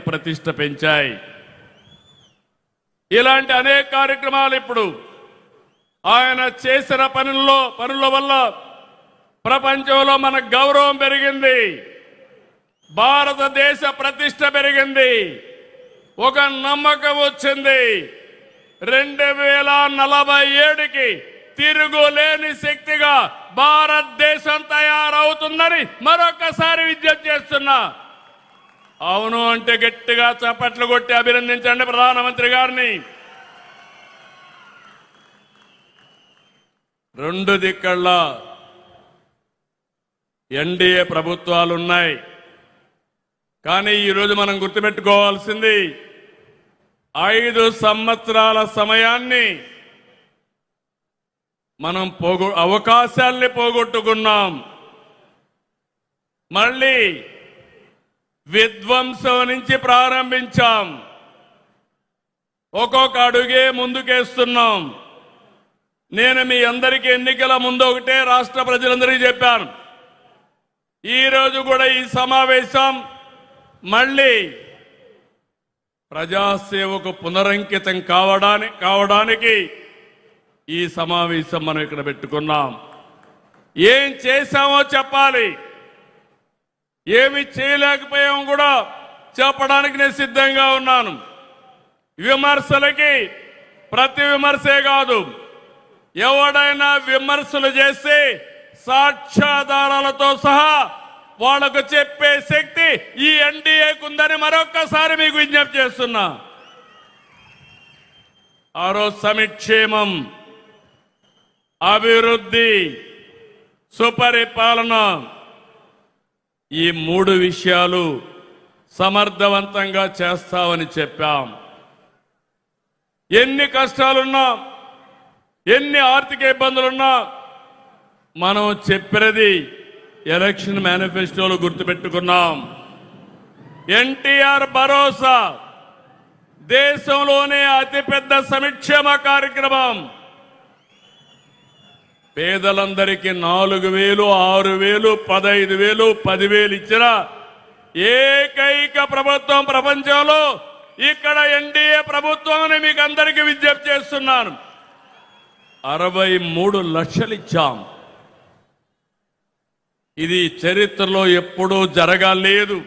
ప్రతిష్ట పెంచాయి. ఇలాంటి అనేక కార్యక్రమాలు ఇప్పుడు ఆయన చేసిన పనుల వల్ల ప్రపంచంలో మన గౌరవం పెరిగింది, భారతదేశ ప్రతిష్ట పెరిగింది, ఒక నమ్మకం వచ్చింది. 2047కి తిరుగులేని శక్తిగా భారతదేశం తయారవుతుందని మరొకసారి విజ్ఞప్తి చేస్తున్నా. అవును అంటే గట్టిగా చప్పట్లు కొట్టి అభినందించండి ప్రధానమంత్రి గారిని. రెండు దిక్కళ్ళ ఎన్డీఏ ప్రభుత్వాలు ఉన్నాయి. కానీ ఈరోజు మనం గుర్తుపెట్టుకోవాల్సింది 5 సంవత్సరాల సమయాన్ని మనం అవకాశాల్ని పోగొట్టుకున్నాం. మళ్ళీ విధ్వంసం నుంచి ప్రారంభించాం. ఒక్కొక్క అడుగే ముందుకేస్తున్నాం. నేను మీ అందరికీ ఎన్నికల ముందు ఒకటే రాష్ట్ర ప్రజలందరికీ చెప్పాను. ఈరోజు కూడా ఈ సమావేశం మళ్ళీ ప్రజాసేవకు పునరంకితం కావడానికి ఈ సమావేశం మనం ఇక్కడ పెట్టుకున్నాం. ఏం చేశామో చెప్పాలి, ఏమి చేయలేకపోయామో కూడా చెప్పడానికి నేను సిద్ధంగా ఉన్నాను. విమర్శలకి ప్రతి విమర్శే కాదు, ఎవడైనా విమర్శలు చేసి సాక్ష్యాధారాలతో సహా వాళ్లకు చెప్పే శక్తి ఈ ఎన్డీఏకు ఉందని మరొక్కసారి మీకు విజ్ఞప్తి చేస్తున్నా. ఆరో సంక్షేమం, అభివృద్ధి, సుపరిపాలన, ఈ 3 విషయాలు సమర్థవంతంగా చేస్తామని చెప్పాం. ఎన్ని కష్టాలున్నా, ఎన్ని ఆర్థిక ఇబ్బందులున్నా మనం చెప్పినది ఎలక్షన్ మేనిఫెస్టోలో గుర్తుపెట్టుకున్నాం. ఎన్టీఆర్ భరోసా దేశంలోనే అతిపెద్ద సంక్షేమ కార్యక్రమం. పేదలందరికీ 4,000, 6,000, 15,000, 10,000 ఇచ్చిన ఏకైక ప్రభుత్వం ప్రపంచంలో ఇక్కడ ఎన్డీఏ ప్రభుత్వం అని మీకు అందరికీ విజ్ఞప్తి చేస్తున్నాను. 63 లక్షలు ఇచ్చాం. ఇది చరిత్రలో ఎప్పుడూ జరగలేదు.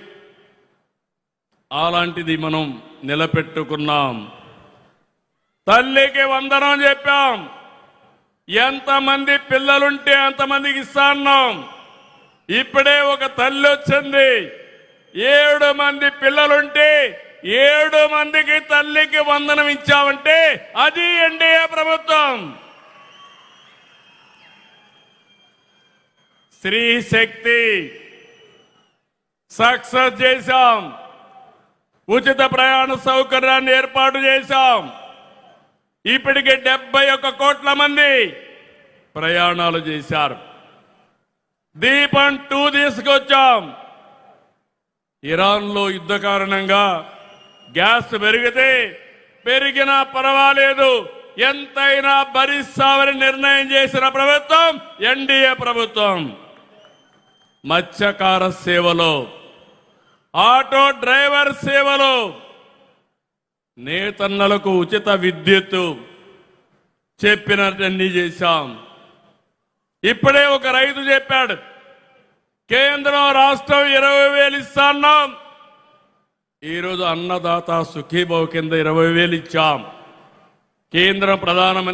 అలాంటిది మనం నిలబెట్టుకున్నాం. తల్లికి వందనం చెప్పాం. ఎంతమంది పిల్లలుంటే అంతమందికి ఇస్తాన్నాం. ఇప్పుడే ఒక తల్లి వచ్చింది, 7 మంది పిల్లలుంటే 7 మందికి తల్లికి వందనం ఇచ్చామంటే అది ఎన్డీఏ ప్రభుత్వం. స్త్రీ శక్తి సక్సెస్ చేశాం. ఉచిత ప్రయాణ సౌకర్యాన్ని ఏర్పాటు చేశాం. ఇప్పటికే 71 కోట్ల మంది ప్రయాణాలు చేశారు. దీపం 2 తీసుకొచ్చాం. ఇరాన్లో యుద్ధ కారణంగా గ్యాస్ పెరిగినా పర్వాలేదు, ఎంతైనా భరిస్తామని నిర్ణయం చేసిన ప్రభుత్వం ఎన్డీఏ ప్రభుత్వం. మత్స్యకార సేవలో, ఆటో డ్రైవర్ సేవలో, నేతన్నలకు ఉచిత విద్యుత్తు చెప్పినట్లన్నీ చేశాం. ఇప్పుడే ఒక రైతు చెప్పాడు, కేంద్రం రాష్ట్రం 20,000 ఇస్తాన్నాం. ఈరోజు అన్నదాత సుఖీభవ కింద 20,000 ఇచ్చాం. కేంద్ర ప్రధానమంత్రి